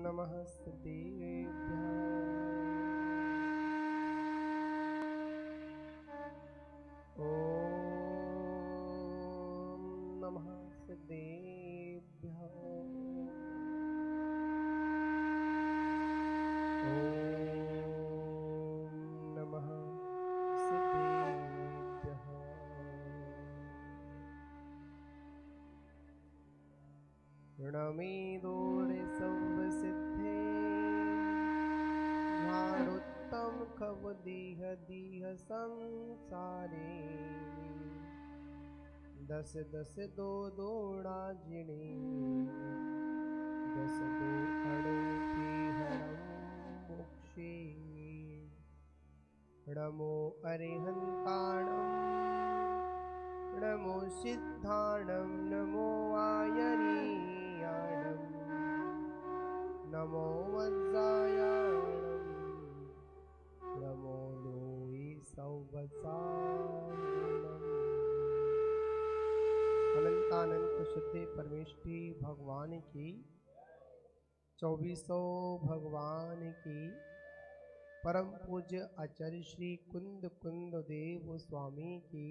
नमः सिद्धेभ्यः। ॐ नमः सिद्धेभ्यः। ॐ नमः सिद्धेभ्यः। ऋणमेदोरे सर्वसिद्धे भारोत्तम खव देह देह संसारे दस दस दो दोड़ा जिणे दस दो अणो के हरम मोक्षे नमो अरिहंताणं नमो सिद्धाणं नमो आयरीयाणं नमो वज्रायाणं नमो लोई सौवसारणम्। अनंतानंत शुद्धि परमेष्ठी भगवान की, चौबीसों भगवान की, परम पूज्य आचार्य श्री कुंद कुंद देव स्वामी की,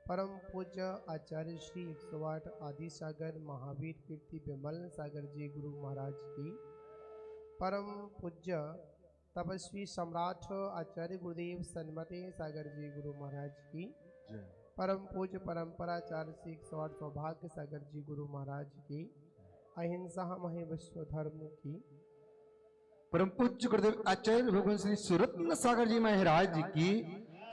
परम पूज्य आचार्य श्री 108 आदि सागर महावीर कीर्ति विमल सागर जी गुरु महाराज की, परम पूज्य तपस्वी सम्राट आचार्य गुरुदेव सन्मते सागर जी गुरु महाराज की, परम पूज्य परंपराचार्य श्री 108 सौभाग्य सागर जी गुरु महाराज की, अहिंसा महे विश्व धर्म की, परम पूज्य गुरुदेव आचार्य भगवान श्री सुरत्न सागर जी महाराज जी की,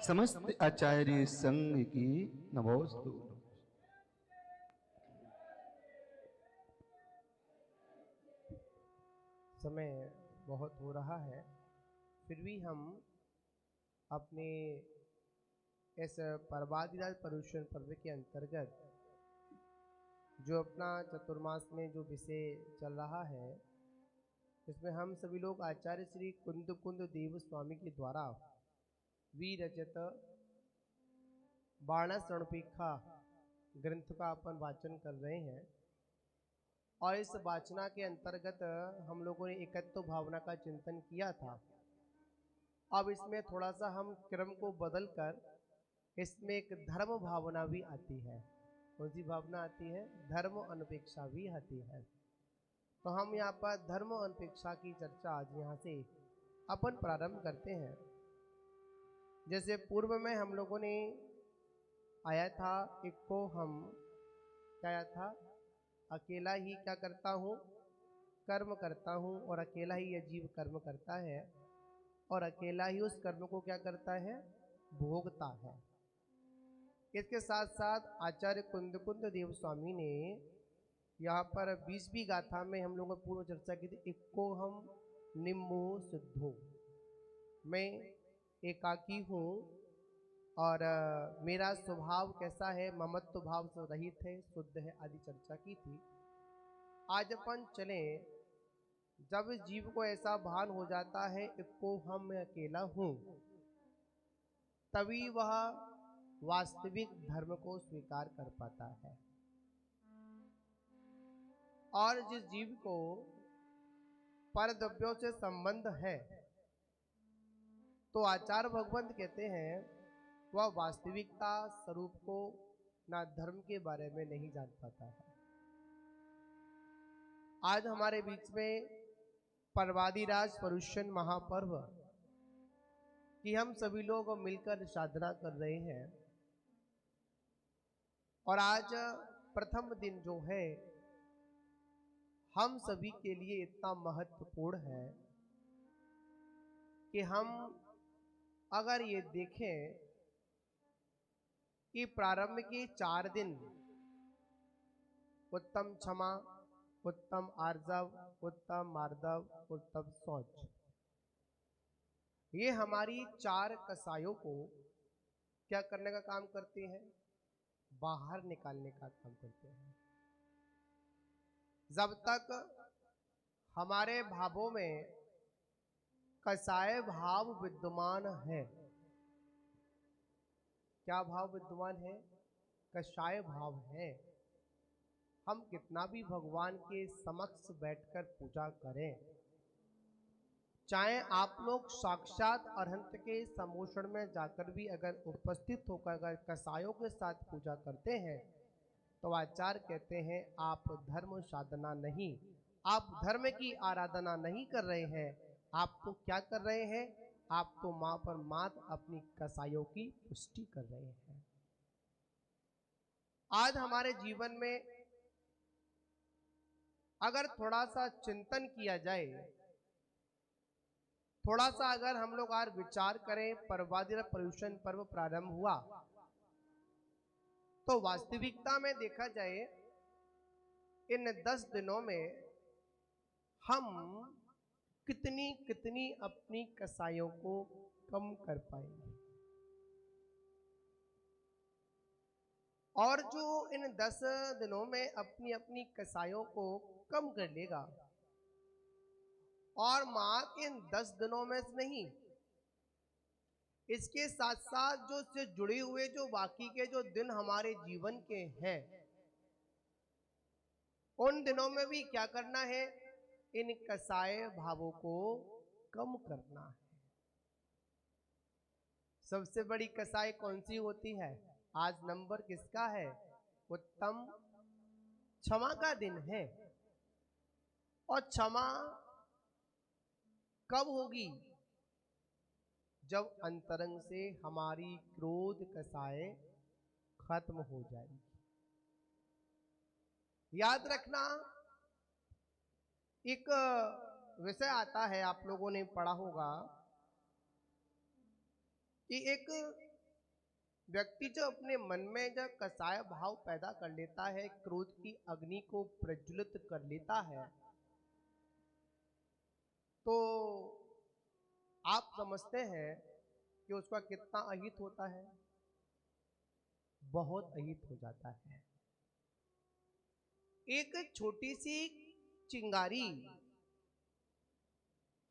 समस्त आचार्य संघ की नमोस्तु। समय बहुत हो रहा है, फिर भी हम अपने इस पर्वादिराज पर्युषण पर्व के अंतर्गत जो अपना चतुर्मास में जो विषय चल रहा है, इसमें हम सभी लोग आचार्य श्री कुंद कुंद देव स्वामी के द्वारा विरचित बाणसरणपेखा ग्रंथ का अपन वाचन कर रहे हैं। और इस वाचना के अंतर्गत हम लोगों ने एकत्व भावना का चिंतन किया था। अब इसमें थोड़ा सा हम क्रम को बदलकर इसमें एक धर्म भावना भी आती है। कौन सी भावना आती है? धर्म अनपेक्षा भी आती है। तो हम यहाँ पर धर्म अनपेक्षा की चर्चा आज यहाँ से अपन प्रारंभ करते हैं। जैसे पूर्व में हम लोगों ने आया था, एक को हम क्या आया था, अकेला ही क्या करता हूँ, कर्म करता हूँ, और अकेला ही यह जीव कर्म करता है, और अकेला ही उस कर्म को क्या करता है, भोगता है। इसके साथ साथ आचार्य कुंद कुंद देव स्वामी ने यहाँ पर 20वीं गाथा में हम लोगों ने पूर्व चर्चा की थी, एक को हम निम्बो सिद्धो, मैं एकाकी हूँ और मेरा स्वभाव कैसा है, ममत्व भाव से रहित है, शुद्ध है, आदि चर्चा की थी। आज अपन चले, जब जीव को ऐसा भान हो जाता है को हम अकेला हूँ, तभी वह वास्तविक धर्म को स्वीकार कर पाता है। और जिस जीव को परद्रव्यों से संबंध है, तो आचार्य भगवंत कहते हैं वह वास्तविकता स्वरूप को ना धर्म के बारे में नहीं जान पाता है। आज हमारे बीच में पर्वादिराज पर्युषण महापर्व की हम सभी लोग मिलकर साधना कर रहे हैं। और आज प्रथम दिन जो है हम सभी के लिए इतना महत्वपूर्ण है कि हम अगर ये देखें कि प्रारंभ के 4 दिन उत्तम क्षमा, उत्तम आर्जव, उत्तम मार्दव, उत्तम शौच, ये हमारी 4 कसायों को क्या करने का काम करते हैं, बाहर निकालने का काम करते हैं। जब तक हमारे भावों में कसाय भाव विद्यमान है, क्या भाव विद्यमान है, कषाय भाव है, हम कितना भी भगवान के समक्ष बैठकर पूजा करें, चाहे आप लोग साक्षात अरहंत के समोषण में जाकर भी अगर उपस्थित होकर अगर कसायों के साथ पूजा करते हैं, तो आचार्य कहते हैं आप धर्म साधना नहीं, आप धर्म की आराधना नहीं कर रहे हैं। आप तो क्या कर रहे हैं, आप तो मां पर मात अपनी कसायों की पुष्टि कर रहे हैं। आज हमारे जीवन में अगर थोड़ा सा चिंतन किया जाए, थोड़ा सा अगर हम लोग आज विचार करें, पर्वादिन पर्युषण पर्व प्रारंभ हुआ, तो वास्तविकता में देखा जाए इन 10 दिनों में हम कितनी कितनी अपनी कसायों को कम कर पाएंगे। और जो इन 10 दिनों में अपनी अपनी कसायों को कम कर लेगा, और मां के इन 10 दिनों में नहीं, इसके साथ साथ जो से जुड़े हुए जो बाकी के जो दिन हमारे जीवन के हैं, उन दिनों में भी क्या करना है, इन कसाय भावों को कम करना है। सबसे बड़ी कसाई कौन सी होती है? आज नंबर किसका है? उत्तम क्षमा का दिन है। और क्षमा कब होगी? जब अंतरंग से हमारी क्रोध कसाए खत्म हो जाएगी। याद रखना, एक विषय आता है, आप लोगों ने पढ़ा होगा कि एक व्यक्ति जो अपने मन में जब कसाय भाव पैदा कर लेता है, क्रोध की अग्नि को प्रज्वलित कर लेता है, तो आप समझते हैं कि उसका कितना अहित होता है? बहुत अहित हो जाता है। एक छोटी सी चिंगारी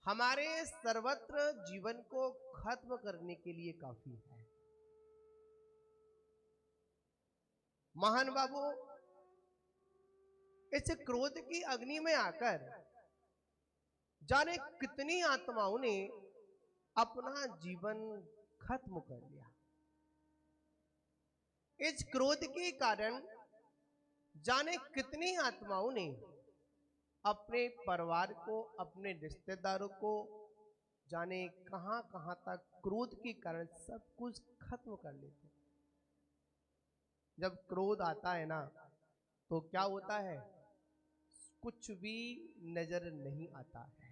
हमारे सर्वत्र जीवन को खत्म करने के लिए काफी है। महान बाबू, इस क्रोध की अग्नि में आकर जाने कितनी आत्माओं ने अपना जीवन खत्म कर लिया। इस क्रोध के कारण जाने कितनी आत्माओं ने अपने परिवार को, अपने रिश्तेदारों को, जाने कहां कहां तक क्रोध के कारण सब कुछ खत्म कर लेते। जब क्रोध आता है ना, तो क्या होता है? कुछ भी नजर नहीं आता है।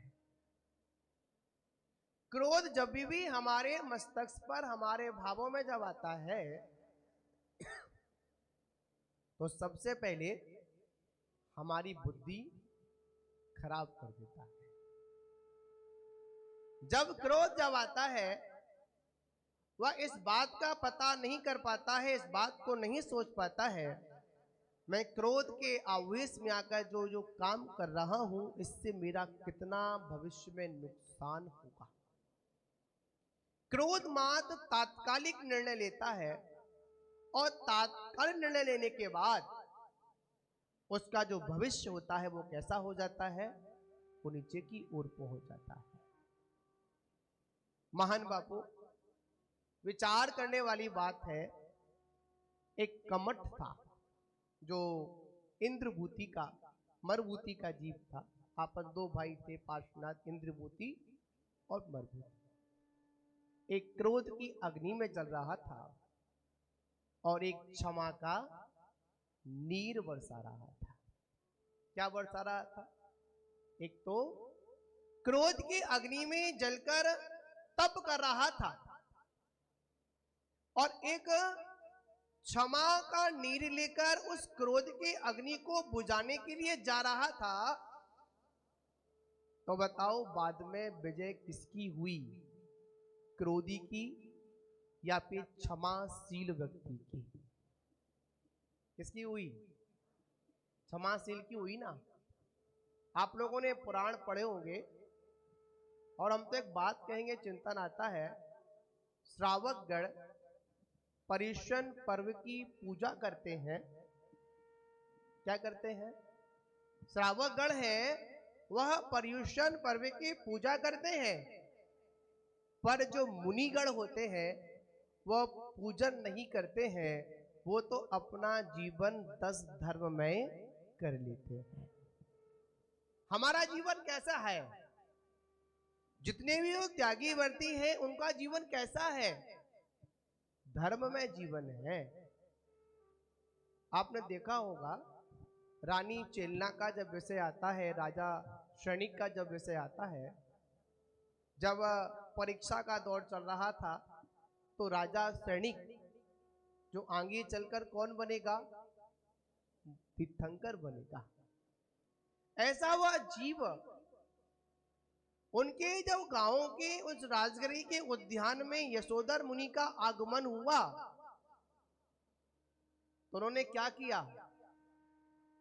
क्रोध जब भी हमारे मस्तिष्क पर, हमारे भावों में जब आता है, तो सबसे पहले हमारी बुद्धि खराब कर देता है। जब क्रोध जब आता है, वह इस बात का पता नहीं कर पाता है, इस बात को नहीं सोच पाता है, मैं क्रोध के आवेश में आकर जो जो काम कर रहा हूं, इससे मेरा कितना भविष्य में नुकसान होगा। क्रोध मात्र तात्कालिक निर्णय लेता है, और तात्कालिक निर्णय लेने के बाद उसका जो भविष्य होता है वो कैसा हो जाता है? वो नीचे की ओर पहुंच जाता है। महान बापू, विचार करने वाली बात है। एक कमठ था जो इंद्रभूति का, मरभूति का जीव था। आपस दो भाई थे, पार्श्वनाथ, इंद्रभूति और मरभूति। एक क्रोध की अग्नि में जल रहा था और एक क्षमा का नीर बरसा रहा था। क्या बरसा रहा था? एक तो क्रोध की अग्नि में जलकर तप कर रहा था, और एक क्षमा का नीर लेकर उस क्रोध की अग्नि को बुझाने के लिए जा रहा था। तो बताओ, बाद में विजय किसकी हुई? क्रोधी की या फिर क्षमाशील व्यक्ति की? किसकी हुई? क्षमाशील की हुई ना। आप लोगों ने पुराण पढ़े होंगे, और हम तो एक बात कहेंगे, चिंतन आता है, श्रावकगण पर्युषण पर्व की पूजा करते हैं, क्या करते हैं? श्रावक गण है वह पर्युषण पर्व की पूजा करते हैं, पर जो मुनिगण होते हैं वह पूजन नहीं करते हैं, वो तो अपना जीवन 10 धर्म में कर लेते हैं। हमारा जीवन कैसा है? जितने भी वो त्यागी व्रती हैं उनका जीवन कैसा है? धर्म में जीवन है। आपने देखा होगा रानी चेलना का जब विषय आता है, राजा क्षणिक का जब विषय आता है, जब परीक्षा का दौर चल रहा था तो राजा क्षणिक जो आगे चलकर कौन बनेगा? तीर्थंकर बनेगा। ऐसा वह जीव उनके जब गांवों के उस राजगिरी के उद्यान में यशोधर मुनि का आगमन हुआ तो उन्होंने क्या किया?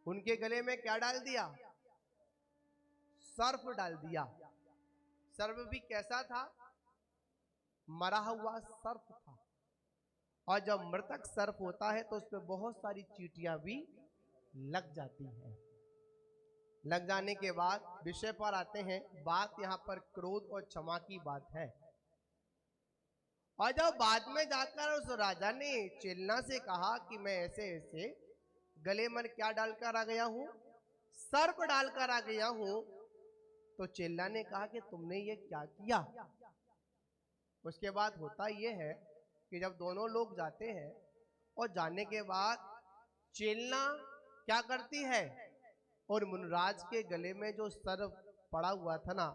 उनके गले में क्या डाल दिया? सर्प डाल दिया। सर्प भी कैसा था? मरा हुआ सर्प था। और जब मृतक सर्प होता है तो उसमें बहुत सारी चींटियां भी लग जाती हैं। लग जाने के बाद विषय पर आते हैं। बात यहां पर क्रोध और क्षमा की बात है। और जब बाद में जाकर उस राजा ने चेलना से कहा कि मैं ऐसे ऐसे गले में क्या डालकर आ गया हूं? सर्प डालकर आ गया हूं, तो चेल्ला ने कहा कि तुमने ये क्या किया? उसके बाद होता यह है कि जब दोनों लोग जाते हैं और जाने के बाद चेल्ला क्या करती है? और मुनराज के गले में जो सर्प पड़ा हुआ था ना,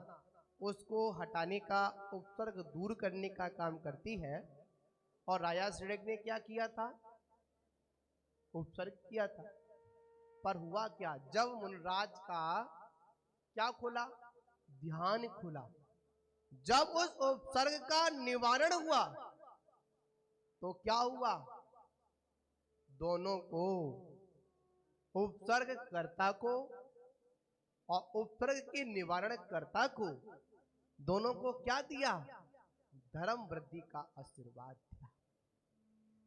उसको हटाने का, उपसर्ग दूर करने का काम करती है। और राजा श्रेष्ठ ने क्या किया था? उपसर्ग किया था। पर हुआ क्या? जब मुनराज का क्या खुला? ध्यान खुला। जब उस उपसर्ग का निवारण हुआ तो क्या हुआ? दोनों को, उपसर्ग कर्ता को और उपसर्ग के निवारण कर्ता को, दोनों को क्या दिया? धर्म वृद्धि का आशीर्वाद दिया।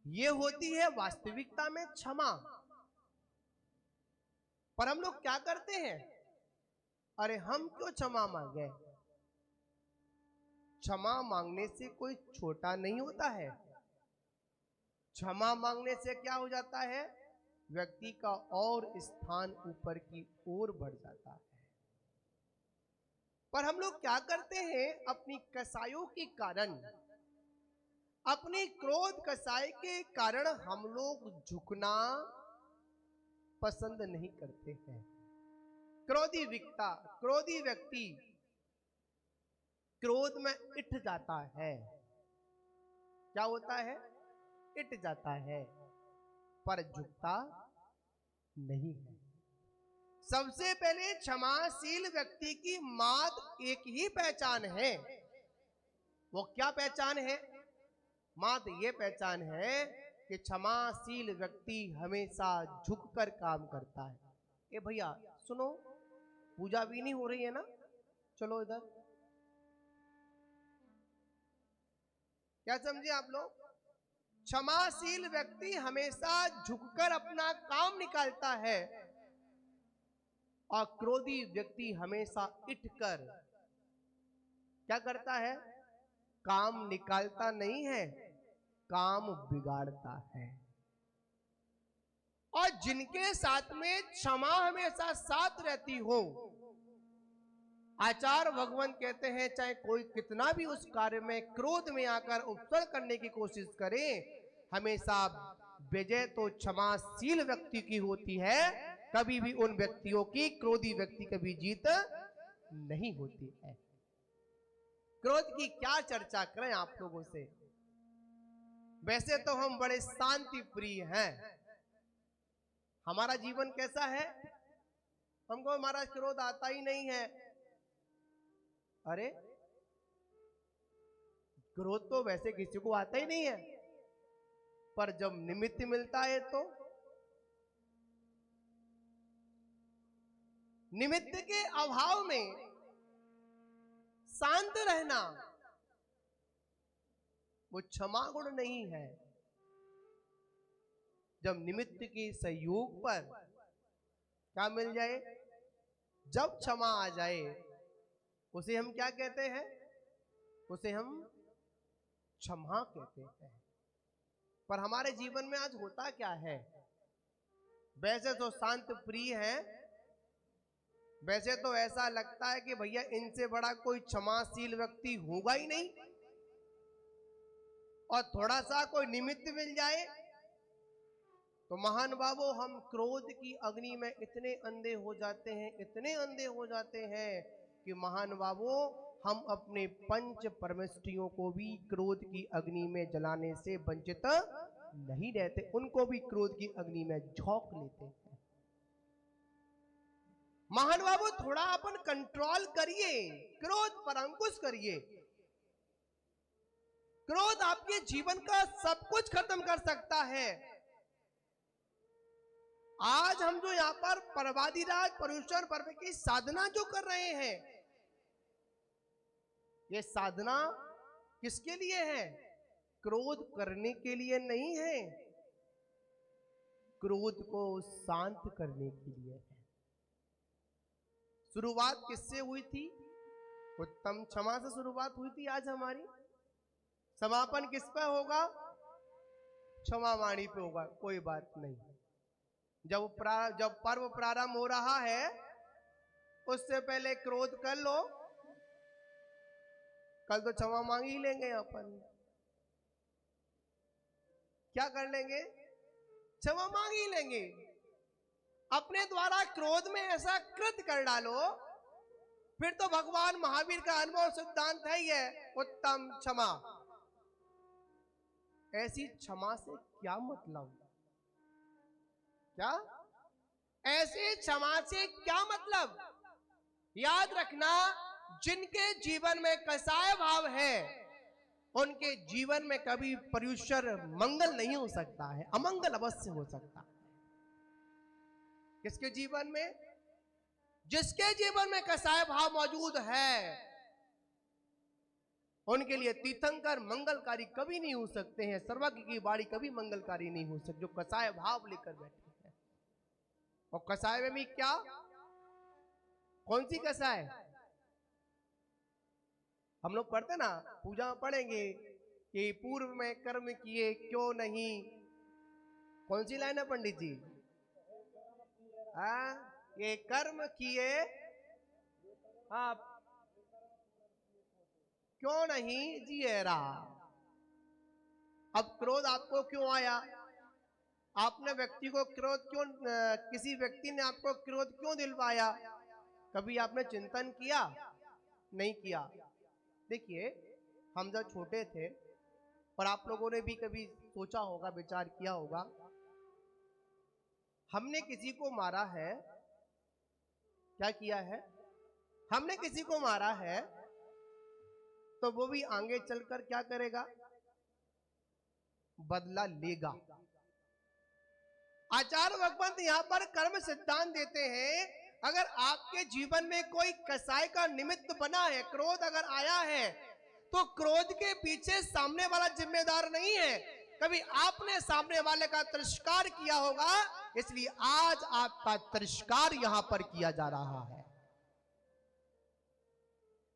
ये होती है वास्तविकता में क्षमा। पर हम लोग क्या करते हैं? अरे हम क्यों क्षमा मांगे? क्षमा मांगने से कोई छोटा नहीं होता है। क्षमा मांगने से क्या हो जाता है? व्यक्ति का और स्थान ऊपर की ओर बढ़ जाता है। पर हम लोग क्या करते हैं? अपनी कसायों के कारण, अपनी क्रोध कसाई के कारण हम लोग झुकना पसंद नहीं करते हैं। क्रोधी व्यक्ति क्रोध में इठ जाता है। क्या होता है? इठ जाता है, पर झुकता नहीं है। सबसे पहले क्षमाशील व्यक्ति की मात्र एक ही पहचान है। वो क्या पहचान है? मात्र ये पहचान है कि क्षमाशील व्यक्ति हमेशा झुककर काम करता है। ए भैया सुनो, पूजा भी नहीं हो रही है ना, चलो इधर। क्या समझे आप लोग? क्षमाशील व्यक्ति हमेशा झुककर अपना काम निकालता है और क्रोधी व्यक्ति हमेशा इठकर क्या करता है? काम निकालता नहीं है, काम बिगाड़ता है। और जिनके साथ में क्षमा हमेशा साथ रहती हो, आचार्य भगवान कहते हैं चाहे कोई कितना भी उस कार्य में क्रोध में आकर उपसर्ग करने की कोशिश करे, हमेशा विजय तो क्षमाशील व्यक्ति की होती है। कभी भी उन व्यक्तियों की, क्रोधी व्यक्ति कभी जीत नहीं होती है। क्रोध की क्या चर्चा करें आप लोगों से? वैसे तो हम बड़े शांति प्रिय हैं। हमारा जीवन कैसा है? हमको हमारा क्रोध आता ही नहीं है। अरे क्रोध तो वैसे किसी को आता ही नहीं है, पर जब निमित्त मिलता है तो निमित्त के अभाव में शांत रहना वो क्षमा गुण नहीं है। जब निमित्त के सहयोग पर क्या मिल जाए? जब क्षमा आ जाए उसे हम क्या कहते हैं? उसे हम क्षमा कहते हैं। पर हमारे जीवन में आज होता क्या है? वैसे तो शांत प्रिय है, वैसे तो ऐसा लगता है कि भैया इनसे बड़ा कोई क्षमाशील व्यक्ति होगा ही नहीं, और थोड़ा सा कोई निमित्त मिल जाए तो महान बाबू हम क्रोध की अग्नि में इतने अंधे हो जाते हैं, इतने अंधे हो जाते हैं कि महान बाबू हम अपने पंच परमेष्ठियों को भी क्रोध की अग्नि में जलाने से वंचित नहीं रहते, उनको भी क्रोध की अग्नि में झोंक लेते हैं। महान बाबू थोड़ा अपन कंट्रोल करिए, क्रोध पर अंकुश करिए। क्रोध आपके जीवन का सब कुछ खत्म कर सकता है। आज हम जो यहां पर परवादिराज पर्युषण पर्व की साधना जो कर रहे हैं, ये साधना किसके लिए है? क्रोध करने के लिए नहीं है, क्रोध को शांत करने के लिए है। शुरुआत किससे हुई थी? उत्तम क्षमा से शुरुआत हुई थी। आज हमारी समापन किस पे होगा? क्षमा वाणी पे होगा। कोई बात नहीं, जब पर्व प्रारंभ हो रहा है उससे पहले क्रोध कर लो, कल तो क्षमा मांग ही लेंगे अपन। क्या कर लेंगे? क्षमा मांग ही लेंगे। अपने द्वारा क्रोध में ऐसा कृत कर डालो, फिर तो भगवान महावीर का अनुभव सिद्धांत है ही है, उत्तम क्षमा। ऐसी क्षमा से क्या मतलब? क्या ऐसी क्षमा से क्या मतलब? याद रखना, जिनके जीवन में कसाय भाव है उनके जीवन में कभी पर्युषण मंगल नहीं हो सकता है, अमंगल अवश्य हो सकता है। किसके जीवन में? जिसके जीवन में कसाय भाव मौजूद है उनके लिए तीर्थंकर मंगलकारी कभी नहीं हो सकते हैं, सर्वज्ञ की वाणी कभी मंगलकारी नहीं हो सकती, जो कसाय भाव लेकर बैठे हैं। और कसाय में भी क्या? कौन सी कसाय? हम लोग पढ़ते ना, पूजा में पढ़ेंगे कि पूर्व में कर्म किए क्यों नहीं। कौन सी लाइन है पंडित जी? ये कर्म किए आप क्यों नहीं जिए रहा। अब क्रोध आपको क्यों आया? आपने व्यक्ति को क्रोध क्यों, किसी व्यक्ति ने आपको क्रोध क्यों दिलवाया? कभी आपने चिंतन किया? नहीं किया। देखिए, हम जब छोटे थे, और आप लोगों ने भी कभी सोचा होगा, विचार किया होगा, हमने किसी को मारा है, क्या किया है? हमने किसी को मारा है तो वो भी आगे चलकर क्या करेगा? बदला लेगा। आचार्य भगवंत यहां पर कर्म सिद्धांत देते हैं, अगर आपके जीवन में कोई कसाय का निमित्त बना है, क्रोध अगर आया है, तो क्रोध के पीछे सामने वाला जिम्मेदार नहीं है, कभी आपने सामने वाले का तिरस्कार किया होगा, इसलिए आज आपका तिरस्कार यहां पर किया जा रहा है।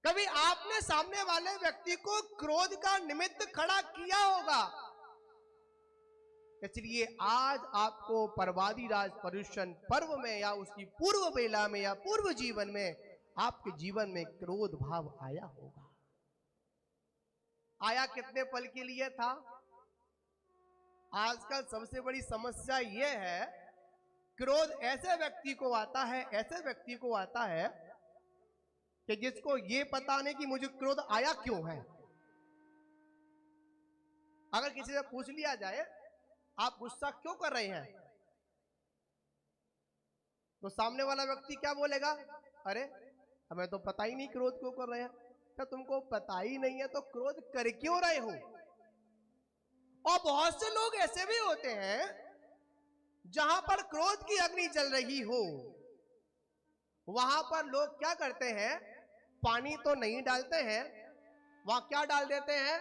कभी आपने सामने वाले व्यक्ति को क्रोध का निमित्त खड़ा किया होगा, इसलिए आज आपको परवादिराज पर्युषण पर्व में या उसकी पूर्व बेला में या पूर्व जीवन में आपके जीवन में क्रोध भाव आया होगा। आया कितने पल के लिए था? आजकल सबसे बड़ी समस्या यह है, क्रोध ऐसे व्यक्ति को आता है, ऐसे व्यक्ति को आता है कि जिसको ये पता नहीं कि मुझे क्रोध आया क्यों है। अगर किसी से पूछ लिया जाए आप गुस्सा क्यों कर रहे हैं, तो सामने वाला व्यक्ति क्या बोलेगा? अरे हमें तो पता ही नहीं क्रोध क्यों कर रहे हैं। क्या तुमको पता ही नहीं है तो क्रोध कर क्यों रहे हो? और बहुत से लोग ऐसे भी होते हैं जहां पर क्रोध की अग्नि जल रही हो, वहां पर लोग क्या करते हैं? पानी तो नहीं डालते हैं, वहां क्या डाल देते हैं?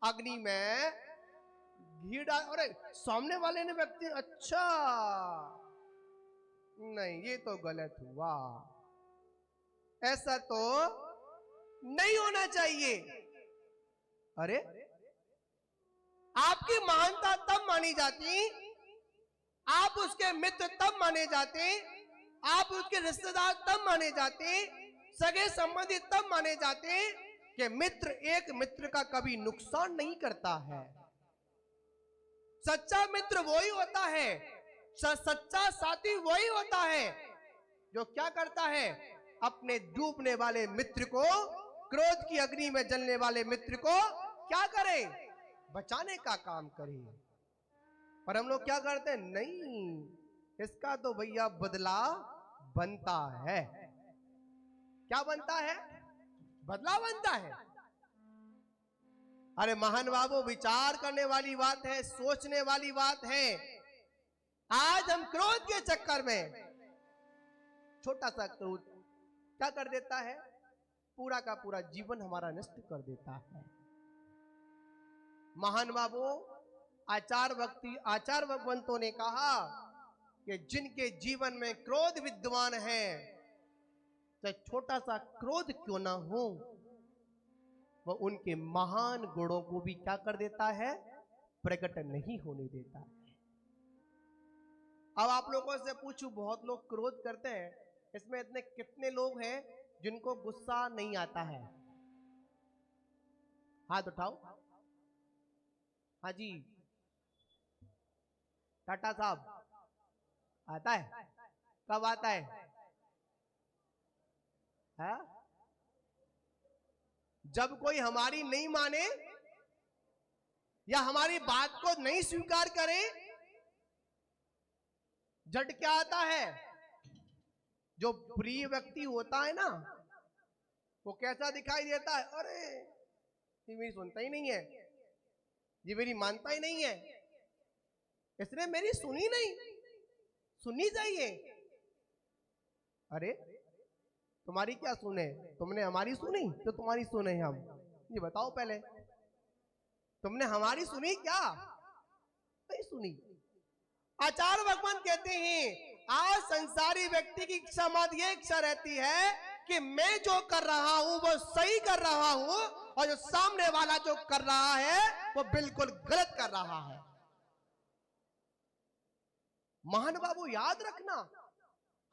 अग्नि में घी डाल। अरे सामने वाले ने व्यक्ति, अच्छा नहीं, ये तो गलत हुआ, ऐसा तो नहीं होना चाहिए। अरे, आपकी महानता तब मानी जाती, आप उसके मित्र तब माने जाते, आप उसके रिश्तेदार तब माने जाते, सगे संबंधी तब माने जाते कि मित्र एक मित्र का कभी नुकसान नहीं करता है। सच्चा मित्र वही होता है, सच्चा साथी वही होता है जो क्या करता है, अपने डूबने वाले मित्र को, क्रोध की अग्नि में जलने वाले मित्र को क्या करे, बचाने का काम करे। पर हम लोग क्या करते हैं, नहीं, इसका तो भैया बदला बनता है। क्या बनता है, बदला बनता है। अरे महान बाबू, विचार करने वाली बात है, सोचने वाली बात है। आज हम क्रोध के चक्कर में, छोटा सा क्रोध क्या कर देता है, पूरा का पूरा जीवन हमारा नष्ट कर देता है। महान बाबू, आचार भगवंतों ने कहा कि जिनके जीवन में क्रोध विद्यमान है, चाहे छोटा सा क्रोध क्यों ना हो, वह उनके महान गुणों को भी क्या कर देता है, प्रकट नहीं होने देता है। अब आप लोगों से पूछूं, बहुत लोग क्रोध करते हैं, इसमें इतने कितने लोग हैं जिनको गुस्सा नहीं आता है? हाथ उठाओ। हाँ जी, टाटा साहब, आता है? कब आता है? जब कोई हमारी नहीं माने या हमारी बात को नहीं स्वीकार करे, झट क्या आता है? जो प्रिय व्यक्ति होता है ना, वो कैसा दिखाई देता है? अरे, ये मेरी सुनता ही नहीं है, ये मेरी मानता ही नहीं है, इसने मेरी सुनी नहीं, सुननी चाहिए। अरे, तुम्हारी क्या सुने? तुमने हमारी सुनी तो तुम्हारी सुने हम? ये बताओ पहले, तुमने हमारी सुनी क्या? नहीं सुनी। आचार्य भगवान कहते हैं, आज संसारी व्यक्ति की इच्छा मात्र ये इच्छा रहती है कि मैं जो कर रहा हूं वो सही कर रहा हूं, और जो सामने वाला जो कर रहा है वो बिल्कुल गलत कर रहा है। महान बाबू, याद रखना,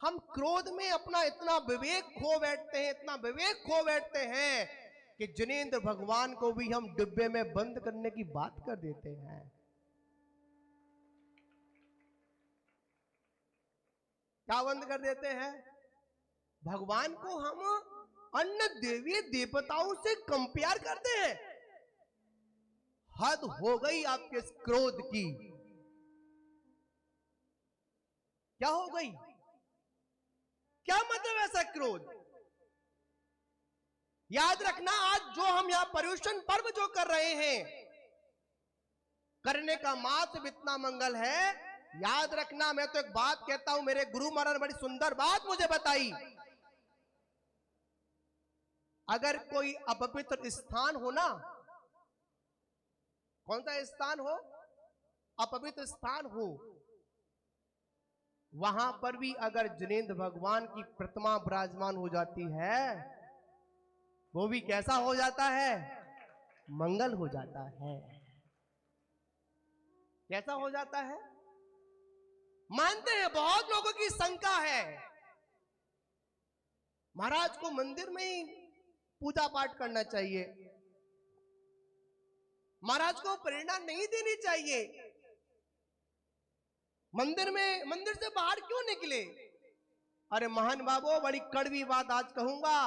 हम क्रोध में अपना इतना विवेक खो बैठते हैं, इतना विवेक खो बैठते हैं कि जिनेंद्र भगवान को भी हम डिब्बे में बंद करने की बात कर देते हैं। क्या बंद कर देते हैं? भगवान को हम अन्य देवी देवताओं से कंपेयर करते हैं। हद हो गई आपके इस क्रोध की। क्या हो गई? क्या मतलब ऐसा क्रोध? याद रखना, आज जो हम यहां पर्युषण पर्व जो कर रहे हैं, करने का मात्र इतना मंगल है। याद रखना, मैं तो एक बात कहता हूं, मेरे गुरु महाराज ने बड़ी सुंदर बात मुझे बताई। अगर कोई अपवित्र स्थान हो ना, कौन सा स्थान हो, अपवित्र स्थान हो, वहां पर भी अगर जिनेंद्र भगवान की प्रतिमा विराजमान हो जाती है, वो भी कैसा हो जाता है? मंगल हो जाता है। कैसा हो जाता है? मानते हैं, बहुत लोगों की शंका है, महाराज को मंदिर में ही पूजा पाठ करना चाहिए, महाराज को प्रेरणा नहीं देनी चाहिए, मंदिर से बाहर क्यों निकले? अरे महान बाबू, बड़ी कड़वी बात आज कहूंगा,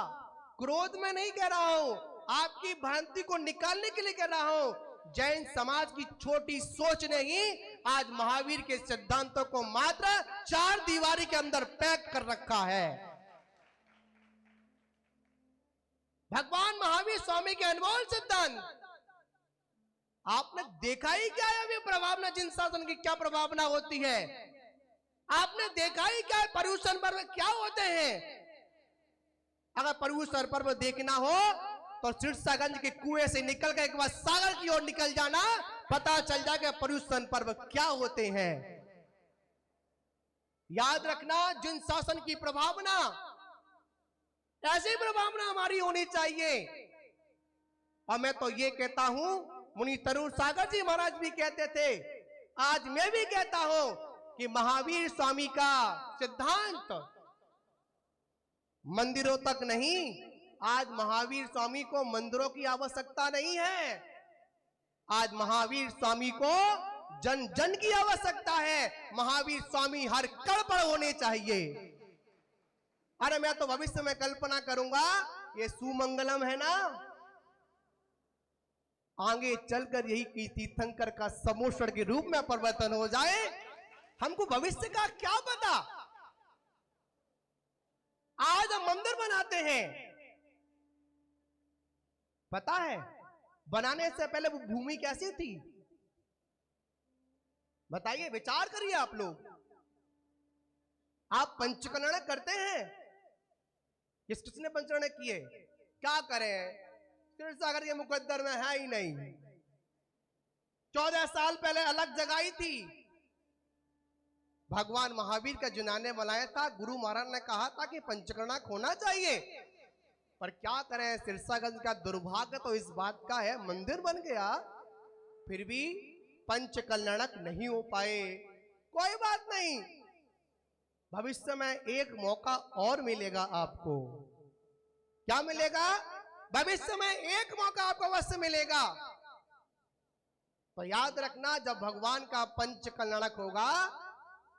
क्रोध में नहीं कह रहा हूं, आपकी भ्रांति को निकालने के लिए कह रहा हूं। जैन समाज की छोटी सोच ने ही आज महावीर के सिद्धांतों को मात्र 4 दीवारी के अंदर पैक कर रखा है। भगवान महावीर स्वामी के अनमोल सिद्धांत आपने देखा ही क्या है? अभी प्रभावना जिन शासन की क्या प्रभावना होती है, आपने देखा ही क्या है? पर्युषण पर्व क्या होते हैं? अगर पर्युषण पर्व देखना हो तो सिरसागंज के कुएं से निकल कर एक बार सागर की ओर निकल जाना, पता चल जाएगा पर्युषण पर्व क्या होते हैं। याद रखना, जिन शासन की प्रभावना, ऐसी प्रभावना हमारी होनी चाहिए। और मैं तो ये कहता हूं, मुनि तरुण सागर जी महाराज भी कहते थे, आज मैं भी कहता हूं कि महावीर स्वामी का सिद्धांत मंदिरों तक नहीं, आज महावीर स्वामी को मंदिरों की आवश्यकता नहीं है, आज महावीर स्वामी को जन जन की आवश्यकता है। महावीर स्वामी हर कण पर होने चाहिए। अरे मैं तो भविष्य में कल्पना करूंगा, ये सुमंगलम है ना, आगे चलकर यही की तीर्थंकर का समोषण के रूप में परिवर्तन हो जाए। हमको भविष्य का क्या पता। आज हम मंदिर बनाते हैं, पता है बनाने से पहले वो भूमि कैसी थी? बताइए, विचार करिए आप लोग। आप पंचकर्ण करते हैं, किसने पंचकर्ण किए? क्या करें, क्षीरसागर के मुकद्दर में है ही नहीं। 14 साल पहले अलग जगह ही थी, भगवान महावीर का जुनाने बनाया था। गुरु महाराज ने कहा था कि पंचकर्णक होना चाहिए, पर क्या करें, सिरसागंज का दुर्भाग्य तो इस बात का है, मंदिर बन गया फिर भी पंचकल्याणक नहीं हो पाए। कोई बात नहीं, भविष्य में एक मौका और मिलेगा आपको। क्या मिलेगा? भविष्य में एक मौका आपको अवश्य मिलेगा। तो याद रखना, जब भगवान का पंचकल्याणक होगा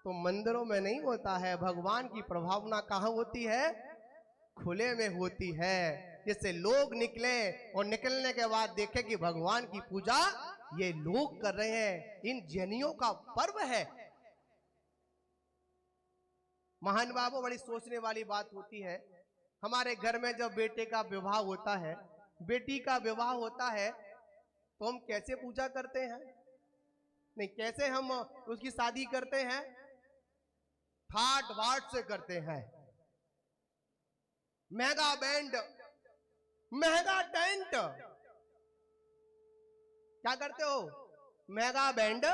तो मंदिरों में नहीं होता है। भगवान की प्रभावना कहां होती है? खुले में होती है, जिससे लोग निकले और निकलने के बाद देखे कि भगवान की पूजा ये लोग कर रहे हैं। इन जैनियों का पर्व है। महान बाबू, बड़ी सोचने वाली बात होती है। हमारे घर में जब बेटे का विवाह होता है, बेटी का विवाह होता है, तो हम कैसे पूजा करते हैं? नहीं, कैसे हम उसकी शादी करते हैं? ठाट बाट से करते हैं। मेगा बैंड, मेगा टेंट, क्या करते हो? Mega band,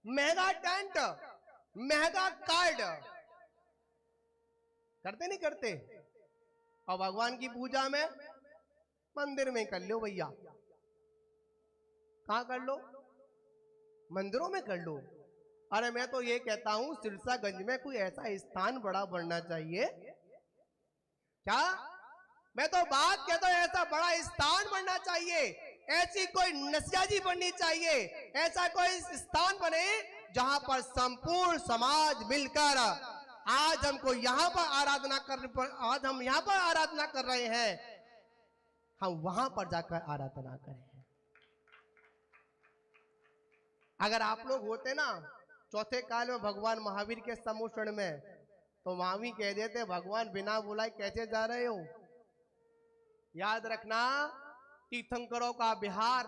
mega tent, mega card, करते नहीं करते? और भगवान की पूजा में मंदिर में कर लो भैया। कहां कर लो? मंदिरों में कर लो। अरे मैं तो ये कहता हूं, सिरसागंज में कोई ऐसा स्थान बड़ा बनना चाहिए। क्या? मैं तो बात कहता हूं, ऐसा बड़ा स्थान बनना चाहिए, ऐसी कोई नसियाजी बननी चाहिए, ऐसा कोई स्थान बने जहां पर संपूर्ण समाज मिलकर, आज हमको यहां पर आराधना करने पर, आज हम यहां पर आराधना कर रहे हैं, हम वहां पर जाकर आराधना करें। अगर आप लोग होते ना चौथे काल में भगवान महावीर के समोषण में, तो वहां भी कह देते, भगवान बिना बुलाए कैसे जा रहे हो? याद रखना, तीर्थंकरों का विहार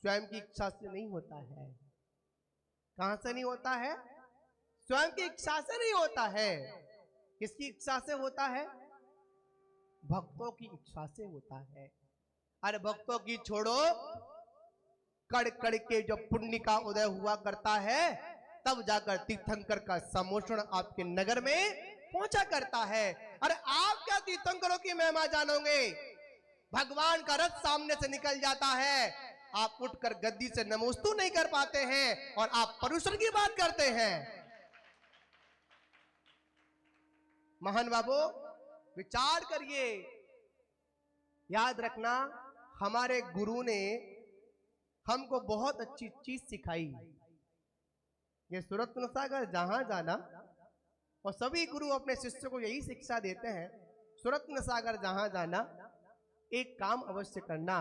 स्वयं की इच्छा से नहीं होता है। कहां से नहीं होता है? स्वयं की इच्छा से नहीं होता है। किसकी इच्छा से होता है? भक्तों की इच्छा से होता है। अरे भक्तों की छोड़ो, कड़ कड़ के जब पुण्य का उदय हुआ करता है, तब जाकर तीर्थंकर का समोषण आपके नगर में पहुंचा करता है। अरे आप क्या तीर्थंकरों की महिमा जानोगे? भगवान का रथ सामने से निकल जाता है, आप उठकर गद्दी से नमोस्तु नहीं कर पाते हैं, और आप परुषण की बात करते हैं। महान बाबू, विचार करिए। याद रखना, हमारे गुरु ने हमको बहुत अच्छी चीज सिखाई। ये सुरत्न सागर जहां जाना, और सभी गुरु अपने शिष्य को यही शिक्षा देते हैं, सुरत्न सागर जहां जाना, एक काम अवश्य करना,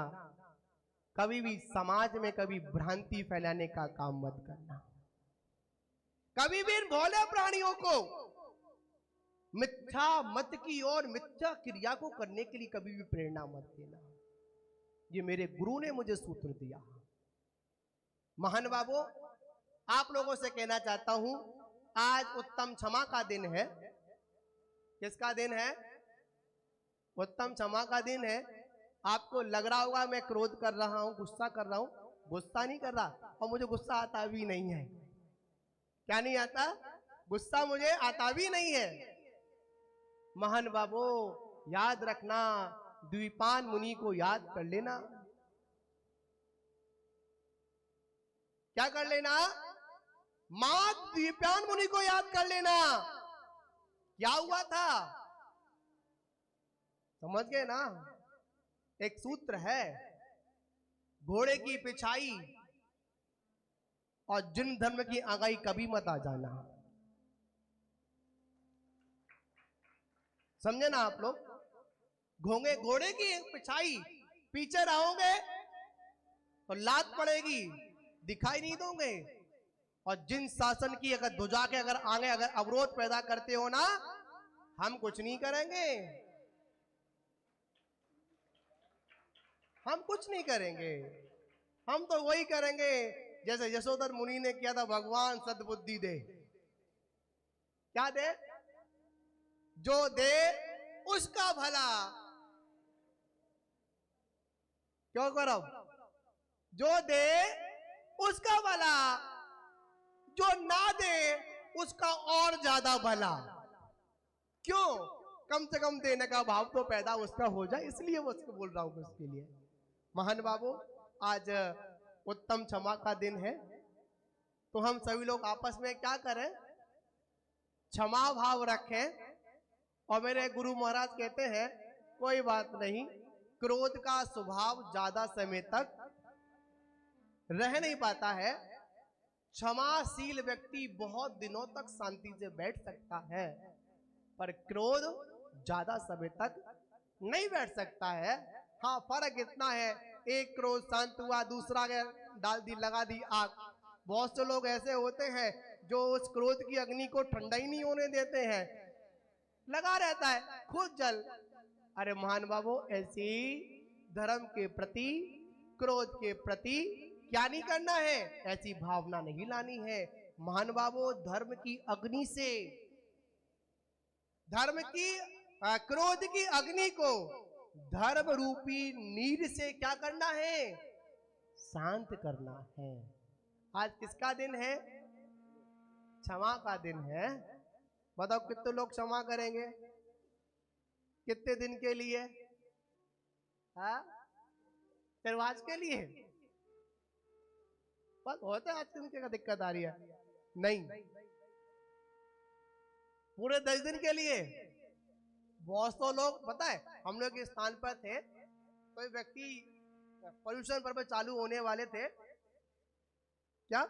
कभी भी समाज में कभी भ्रांति फैलाने का काम मत करना। कभी भी इन भोले प्राणियों को मिथ्या मत की और मिथ्या क्रिया को करने के लिए कभी भी प्रेरणा मत देना। ये मेरे गुरु ने मुझे सूत्र दिया। महान बाबू, आप लोगों से कहना चाहता हूं, आज उत्तम क्षमा का दिन है। किसका दिन है? उत्तम क्षमा का दिन है। आपको लग रहा होगा मैं क्रोध कर रहा हूं, गुस्सा कर रहा हूं। गुस्सा नहीं कर रहा, और मुझे गुस्सा आता भी नहीं है। क्या नहीं आता? गुस्सा मुझे आता भी नहीं है। महान बाबू याद रखना, द्वीपान मुनि को याद कर लेना। क्या कर लेना? मां द्वीपान मुनि को याद कर लेना। क्या हुआ था समझ गए ना? एक सूत्र है, घोड़े की पिछाई और जिन धर्म की आगाई कभी मत आ जाना। समझे ना आप लोग? घोड़े की पिछाई पीछे रहोगे तो लात पड़ेगी, दिखाई नहीं दोगे। और जिन शासन की अगर ध्वजा के अगर आगे अगर अवरोध पैदा करते हो ना, हम कुछ नहीं करेंगे, हम कुछ नहीं करेंगे। हम तो वही करेंगे जैसे यशोधर मुनि ने किया था, भगवान सद्बुद्धि दे। क्या दे? जो दे उसका भला। क्यों करो? जो दे उसका भला, जो ना दे उसका और ज्यादा भला। क्यों? कम से कम देने का भाव तो पैदा उसका हो जाए, इसलिए वो उसको बोल रहा हूं उसके लिए। महान बाबू आज उत्तम क्षमा का दिन है, तो हम सभी लोग आपस में क्या करें? क्षमा भाव रखें। और मेरे गुरु महाराज कहते हैं कोई बात नहीं, क्रोध का स्वभाव ज्यादा समय तक रह नहीं पाता है। क्षमाशील व्यक्ति बहुत दिनों तक शांति से बैठ सकता है, पर क्रोध ज्यादा समय तक नहीं बैठ सकता है। हाँ, फर्क इतना है, एक क्रोध शांत हुआ, दूसरा डाल दी, लगा दी आग। बहुत से लोग ऐसे होते हैं जो उस क्रोध की अग्नि को ठंडा ही नहीं होने देते हैं, लगा रहता है, खुद जल। अरे महान बाबू, ऐसी धर्म के प्रति, क्रोध के प्रति क्या नहीं करना है? ऐसी भावना नहीं लानी है। महान बाबू, धर्म की अग्नि से, धर्म की क्रोध की अग्नि को धर्म रूपी नीर से क्या करना है? शांत करना है। आज किसका दिन है? क्षमा का दिन है। बताओ कितने लोग क्षमा करेंगे? कितने दिन के लिए? सिर्फ आज के लिए? बस होता है आज दिन के का दिक्कत आ रही है? नहीं, पूरे 10 दिन के लिए। बहुत से लोग, पता है, हम लोग इस स्थान पर थे, कोई व्यक्ति पर्यूषण पर्व चालू होने वाले थे। क्या?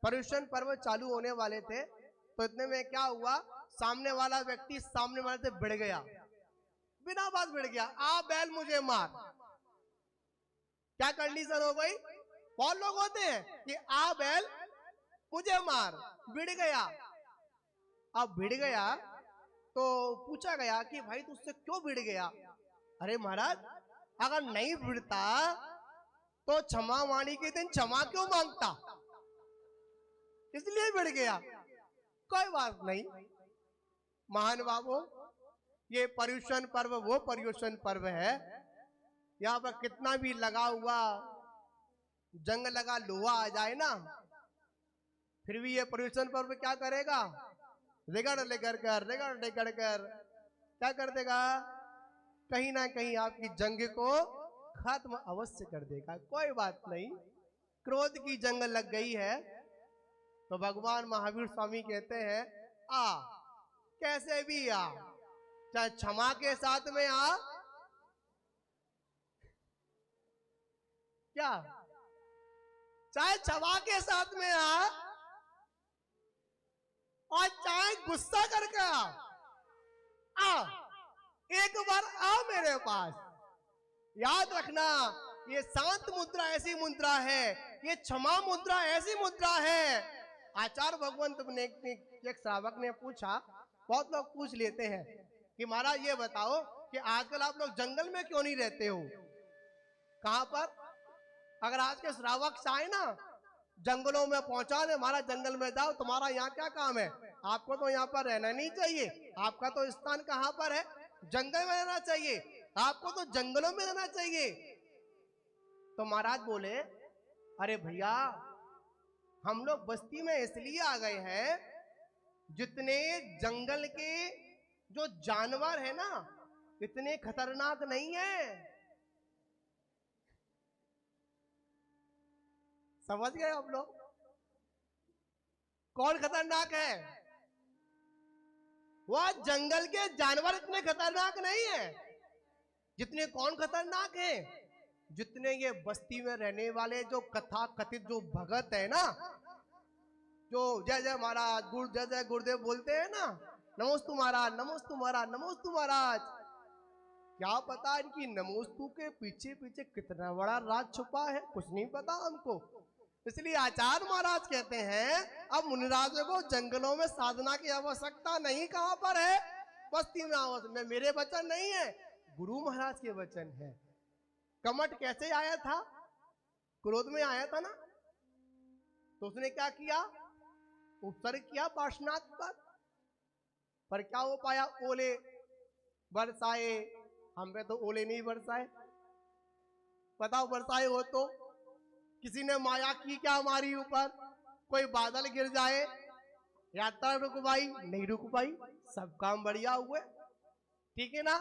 पर्यूषण पर्व चालू होने वाले थे, तो इतने में क्या हुआ, सामने वाला व्यक्ति सामने वाले से भिड़ गया, बिना बात भिड़ गया, आ बैल मुझे मार। क्या कंडीशन हो गई? बहुत लोग होते हैं कि आ बैल मुझे मार, भिड़ गया। अब भिड़ गया तो पूछा गया कि भाई तुझसे क्यों भिड़ गया? अरे महाराज, अगर नहीं भिड़ता तो क्षमा वाणी के दिन क्षमा क्यों मांगता? इसलिए भिड़ गया। कोई बात नहीं महान बाबू, ये पर्यूषण पर्व वो पर्यूषण पर्व है, यहाँ पर कितना भी लगा हुआ जंग लगा लोहा आ जाए ना, फिर भी ये पर्यूषण पर्व क्या करेगा? रिगड़ लेकर कर, रिगड़ लेकर कर क्या कर देगा? कहीं ना कहीं आपकी जंग को खत्म अवश्य कर देगा। कोई बात नहीं, क्रोध की जंग लग गई है तो भगवान महावीर स्वामी कहते हैं आ, कैसे भी आ, चाहे क्षमा के साथ में आ, क्या, चाहे क्षमा के साथ में आ और चाहे गुस्सा करके आ, एक बार आ मेरे पास। याद रखना, ये शांत मुद्रा ऐसी मुद्रा है, ये क्षमा मुद्रा ऐसी मुद्रा है। आचार्य भगवंत ने एक श्रावक ने पूछा, बहुत लोग पूछ लेते हैं कि महाराज ये बताओ कि आजकल आप लोग जंगल में क्यों नहीं रहते हो? कहां पर? अगर आज के श्रावक चाहे ना जंगलों में पहुंचा दे, हमारा जंगल में जाओ, तुम्हारा यहाँ क्या काम है? आपको तो यहाँ पर रहना नहीं चाहिए, आपका तो स्थान कहाँ पर है? जंगल में रहना चाहिए, आपको तो जंगलों में रहना चाहिए। तो महाराज बोले, अरे भैया, हम लोग बस्ती में इसलिए आ गए हैं, जितने जंगल के जो जानवर है ना, इतने खतरनाक नहीं है। समझ गए आप लोग? कौन खतरनाक है? वह जंगल के जानवर इतने खतरनाक नहीं है। जितने कौन खतरनाक है? जितने ये बस्ती में रहने वाले जो कथा कथित जो भगत है ना, जो जय जय महाराज जय जय गुरुदेव बोलते हैं ना, नमोस्तु महाराज नमोस्तु महाराज नमोस्तु महाराज। क्या पता इनकी नमोस्तु के पीछे पीछे कितना बड़ा राज छुपा है, कुछ नहीं पता हमको। इसलिए आचार्य महाराज कहते हैं, अब मुनिराजों को जंगलों में साधना की आवश्यकता नहीं। कहां पर है? बस्ती में। मेरे वचन नहीं है, गुरु महाराज के वचन है। कमट कैसे आया था? क्रोध में आया था ना, तो उसने क्या किया? उपसर्ग किया पार्श्वनाथ पर क्या हो पाया? ओले बरसाए। हम पे तो ओले नहीं बरसाए। बताओ, बरसाए हो तो किसी ने माया की क्या हमारी ऊपर? कोई बादल गिर जाए, यात्रा रुक पाई? नहीं रुक पाई। सब काम बढ़िया हुए, ठीक है ना?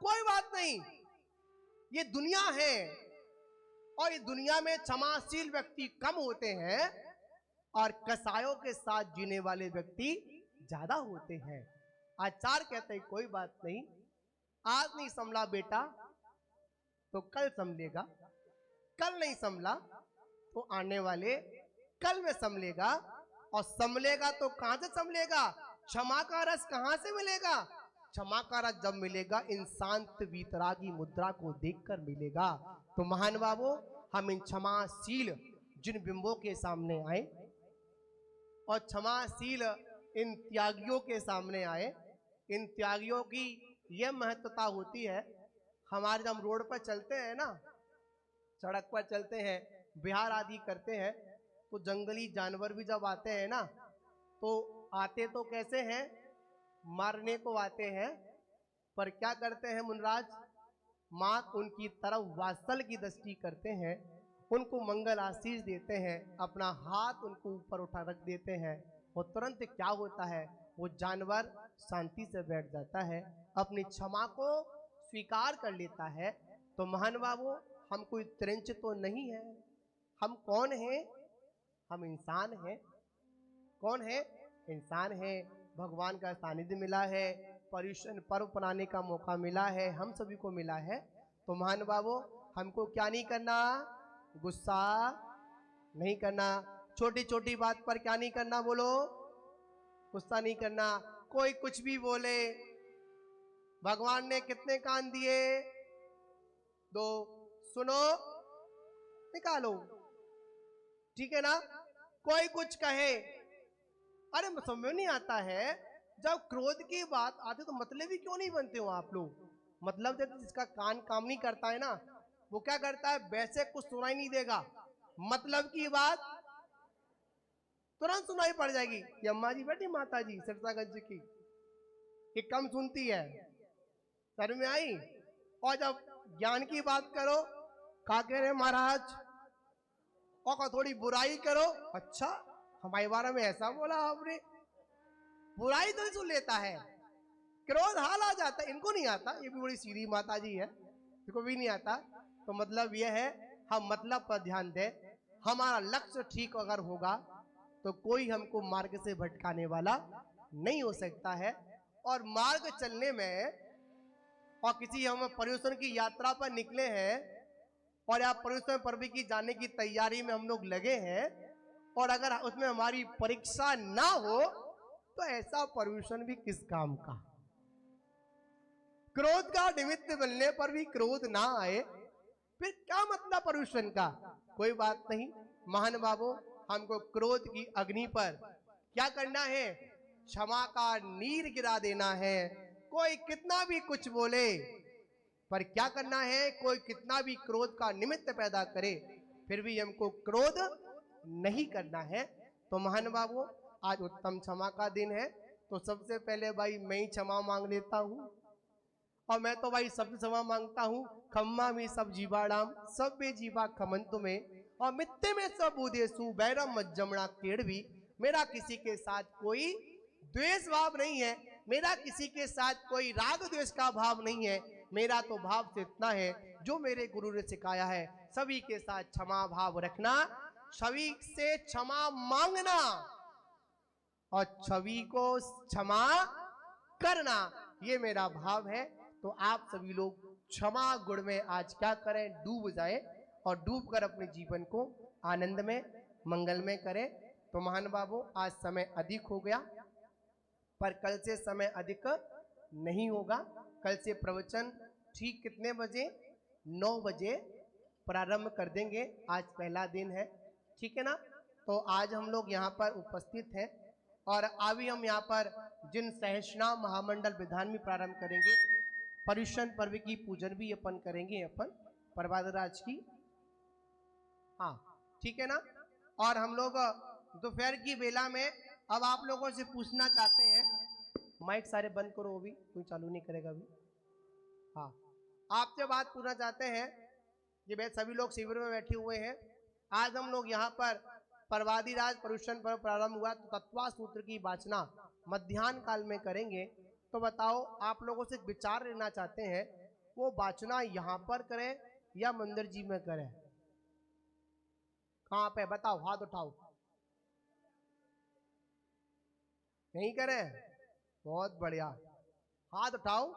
कोई बात नहीं, ये दुनिया है और इस दुनिया में क्षमाशील व्यक्ति कम होते हैं और कसायों के साथ जीने वाले व्यक्ति ज्यादा होते हैं। आचार्य कहते हैं कोई बात नहीं, आज नहीं संभला बेटा तो कल संभलेगा, कल नहीं संभला तो आने वाले कल में संभलेगा, और संभलेगा तो कहां से संभलेगा? क्षमा का रस कहां से मिलेगा? क्षमा का रस जब मिलेगा इंसान वीतरागी मुद्रा को देखकर मिलेगा। तो महान बाबू, हम इन क्षमाशील जिन बिंबों के सामने आए और क्षमाशील इन त्यागियों के सामने आए, इन त्यागियों की यह महत्वता होती है। हमारे जब हम रोड पर चलते हैं ना, सड़क पर चलते हैं, बिहार आदि करते हैं, तो जंगली जानवर भी जब आते हैं ना, तो आते तो कैसे हैं? मारने को आते हैं, पर क्या करते हैं मुनराज? माँ उनकी तरफ वात्सल की दृष्टि करते हैं, उनको मंगल आशीष देते हैं, अपना हाथ उनको ऊपर उठा रख देते हैं, और तुरंत क्या होता है? वो जानवर शांति से बैठ जाता है, अपनी क्षमा को स्वीकार कर लेता है। तो महान बाबू, हम कोई त्रिंच तो नहीं है। हम कौन हैं? हम इंसान हैं। कौन है? इंसान है। भगवान का सानिध्य मिला है, पर्युषण पर्व बनाने का मौका मिला है, हम सभी को मिला है। तो महान बाबू, हमको क्या नहीं करना? गुस्सा नहीं करना। छोटी छोटी बात पर क्या नहीं करना? बोलो, गुस्सा नहीं करना। कोई कुछ भी बोले, भगवान ने कितने कान दिए? 2। सुनो, निकालो, ठीक है ना? कोई कुछ कहे, अरे समझ में नहीं आता है, जब क्रोध की बात आती तो मतलब ही क्यों नहीं बनते हो आप लोग? मतलब जब जिसका कान काम नहीं करता है ना, वो क्या करता है? वैसे कुछ सुनाई नहीं देगा, मतलब की बात तुरंत सुनाई पड़ जाएगी। ये अम्मा जी बैठी, माता जी सिरसागंज की, ये कम सुनती है, सर में आई। और जब ज्ञान की बात करो, क्या कह रहे महाराज? और थोड़ी बुराई करो, अच्छा हमारे बारे में ऐसा बोला आपने, बुराई तो सुन लेता है, क्रोध हाल आ जाता है। इनको नहीं आता, ये भी बड़ी सीधी माता जी है, इनको भी नहीं आता। तो मतलब यह है, हम मतलब पर ध्यान दें, हमारा लक्ष्य ठीक अगर होगा तो कोई हमको मार्ग से भटकाने वाला नहीं हो सकता है। और मार्ग चलने में, और किसी हम पर्युषण की यात्रा पर निकले हैं और यहाँ पर्युषण पर्व की जाने की तैयारी में हम लोग लगे हैं, और अगर उसमें हमारी परीक्षा ना हो तो ऐसा पर्युषण भी किस काम का? क्रोध का निमित्त बनने पर भी क्रोध ना आए, फिर क्या मतलब पर्युषण का? कोई बात नहीं महान बाबू, हमको क्रोध की अग्नि पर क्या करना है? क्षमा का नीर गिरा देना है। कोई कितना भी कुछ बोले, पर क्या करना है? कोई कितना भी क्रोध का निमित्त पैदा करे, फिर भी हमको क्रोध नहीं करना है। तो महान बाबू, आज उत्तम क्षमा का दिन है, तो सबसे पहले भाई मैं ही क्षमा मांग लेता हूँ। और मैं तो भाई सबसे क्षमा मांगता हूँ, खम्मा में सब जीवाड़ाम सब बे जीवा खमन तुम्हें। और मित्ते में सब उदेशु बैरम मज्जमणा केड़वी। मेरा किसी के साथ कोई द्वेष भाव नहीं है, मेरा किसी के साथ कोई राग द्वेष का भाव नहीं है। मेरा तो भाव से इतना है जो मेरे गुरु ने सिखाया है, सभी के साथ क्षमा भाव रखना, सभी से क्षमा मांगना और सभी को क्षमा करना, ये मेरा भाव है। तो आप सभी लोग क्षमा गुण में आज क्या करें, डूब जाएं और डूब कर अपने जीवन को आनंद में मंगल में करें। तो महान बाबू आज समय अधिक हो गया, पर कल से समय अधिक नहीं होगा। कल से प्रवचन ठीक कितने बजे? 9 बजे प्रारंभ कर देंगे। आज पहला दिन है, ठीक है ना। तो आज हम लोग यहाँ पर उपस्थित हैं और अभी हम यहाँ पर जिन सहस्रनाम महामंडल विधान में प्रारंभ करेंगे, पर्युषण पर्व की पूजन भी अपन करेंगे, अपन प्रभातराज की, हाँ ठीक है ना। और हम लोग दोपहर की बेला में अब आप लोगों से पूछना चाहते हैं, माइक सारे बंद करो, अभी कोई चालू नहीं करेगा अभी। हाँ, आपसे बात पूछना चाहते हैं कि भाई सभी लोग शिविर में बैठे हुए हैं। आज हम लोग यहाँ पर पर्वादिराज पर्युषण पर्व प्रारंभ हुआ तो तत्वा सूत्र की वाचना मध्याह्न काल में करेंगे। तो बताओ, आप लोगों से विचार लेना चाहते हैं, वो वाचना यहाँ पर करें या मंदिर जी में करें? कहाँ पे बताओ, हाथ उठाओ। यहीं करें? बहुत बढ़िया, हाथ उठाओ।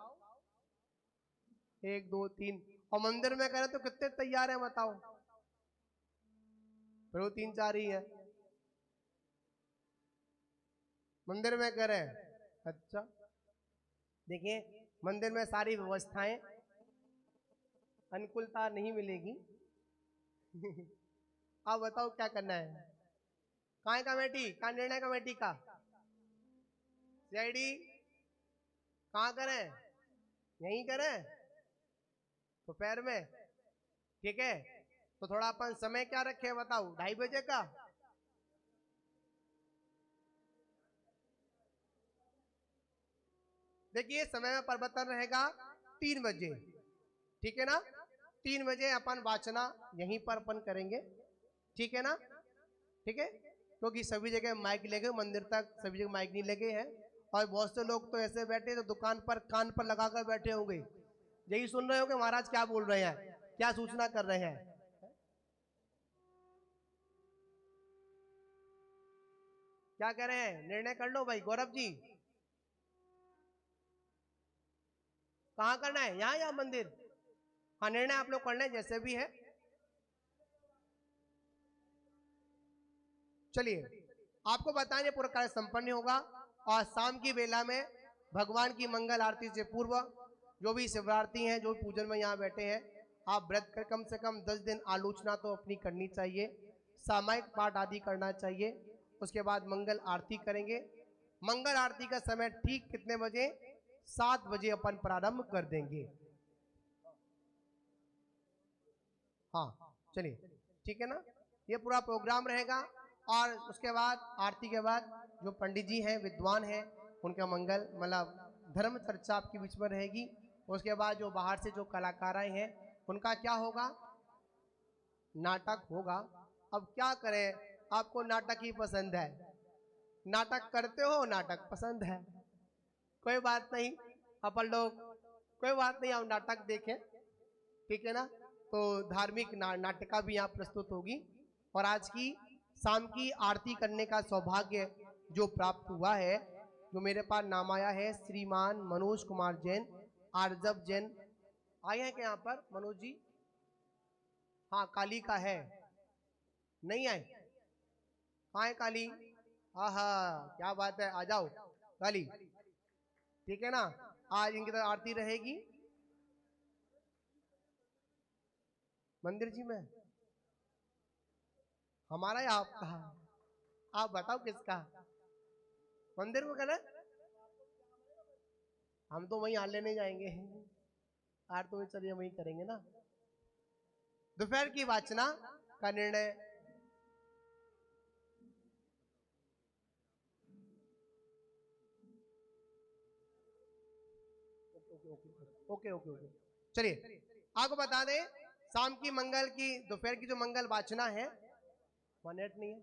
1 2 3। और मंदिर में करें तो कितने तैयार हैं बताओ? फिर वो 3 4 ही है। मंदिर में करें, अच्छा। देखिए, मंदिर में सारी व्यवस्थाएं, अनुकूलता नहीं मिलेगी। आप बताओ क्या करना है? कहाँ कमेटी, कहाँ निर्णय कमेटी का? सीआईडी कहाँ करें? यहीं करें दोपहर में, ठीक है। तो थोड़ा अपन समय क्या रखे बताओ? 2:30 बजे का। देखिए, समय में परिवर्तन रहेगा 3 बजे, ठीक है ना। 3 बजे अपन वाचना यहीं पर अपन करेंगे, ठीक है ना, ठीक है। क्योंकि सभी जगह माइक लगे, मंदिर तक सभी जगह माइक नहीं लगे हैं। और बहुत से लोग तो ऐसे बैठे तो दुकान पर कान पर लगाकर बैठे होंगे, यही सुन रहे होंगे महाराज क्या बोल रहे हैं, क्या सूचना कर रहे हैं। क्या कह रहे हैं? निर्णय कर लो भाई। गौरव जी, कहाँ करना है, यहाँ या मंदिर? हाँ, निर्णय आप लोग करना है जैसे भी है। चलिए, आपको बताने पूरा कार्य संपन्न होगा। और शाम की बेला में भगवान की मंगल आरती से पूर्व जो भी शिवरार्थी हैं, जो पूजन में यहाँ बैठे हैं, आप व्रत कर कम से कम 10 दिन आलोचना तो अपनी करनी चाहिए, सामायिक पाठ आदि करना चाहिए। उसके बाद मंगल आरती करेंगे। मंगल आरती का समय ठीक कितने बजे? 7 बजे अपन प्रारंभ कर देंगे। हाँ चलिए, ठीक है ना, ये पूरा प्रोग्राम रहेगा। और उसके बाद आरती के बाद जो पंडित जी हैं, विद्वान हैं, उनका मंगल मतलब धर्म चर्चा आपके बीच में रहेगी। उसके बाद जो बाहर से जो कलाकार आए हैं उनका क्या होगा? नाटक होगा। अब क्या करें, आपको नाटक ही पसंद है, नाटक करते हो, नाटक पसंद है, कोई बात नहीं, अपन लोग कोई बात नहीं, आप नाटक देखें, ठीक है ना। तो धार्मिक नाटिका भी यहाँ प्रस्तुत होगी। और आज की शाम की आरती करने का सौभाग्य जो प्राप्त हुआ है, जो मेरे पास नाम आया है, श्रीमान मनोज कुमार जैन, आरजब जैन आए हैं क्या यहाँ पर? मनोज जी, हाँ काली का है, नहीं आए? कहाँ है काली? हाँ क्या बात है, आ जाओ काली, ठीक है ना। आज इनकी तरफ आरती रहेगी मंदिर जी में, हमारा या आपका? आप बताओ किसका मंदिर में करें? हम तो वहीं हाल लेने जाएंगे, आरती में चलिए वहीं करेंगे ना। दोपहर की वाचना का निर्णय ओके ओके ओके ओके। चलिए, आपको बता दें शाम की मंगल की, दोपहर की जो मंगल वाचना है, वहां नेट नहीं है,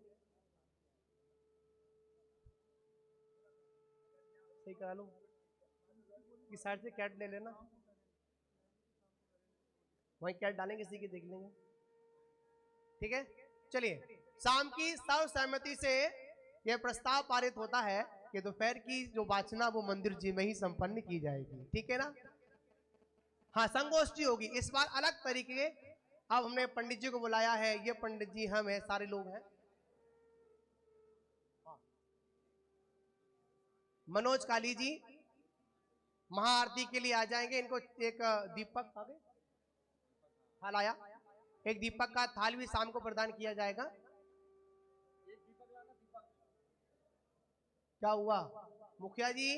सही करा लो, इस साइड से कैट ले लेना, वहीं कैट डालेंगे, किसी की देख लेंगे, ठीक है। चलिए, शाम की सर्व सहमति से यह प्रस्ताव पारित होता है कि दोपहर की जो वाचना वो मंदिर जी में ही संपन्न की जाएगी, ठीक है ना। हाँ, संगोष्ठी होगी इस बार अलग तरीके। अब हमने पंडित जी को बुलाया है, ये पंडित जी हम हैं, सारे लोग हैं। मनोज काली जी महाआरती के लिए आ जाएंगे। इनको एक दीपक थाल आया, एक दीपक का थाल भी शाम को प्रदान किया जाएगा। क्या हुआ मुखिया जी?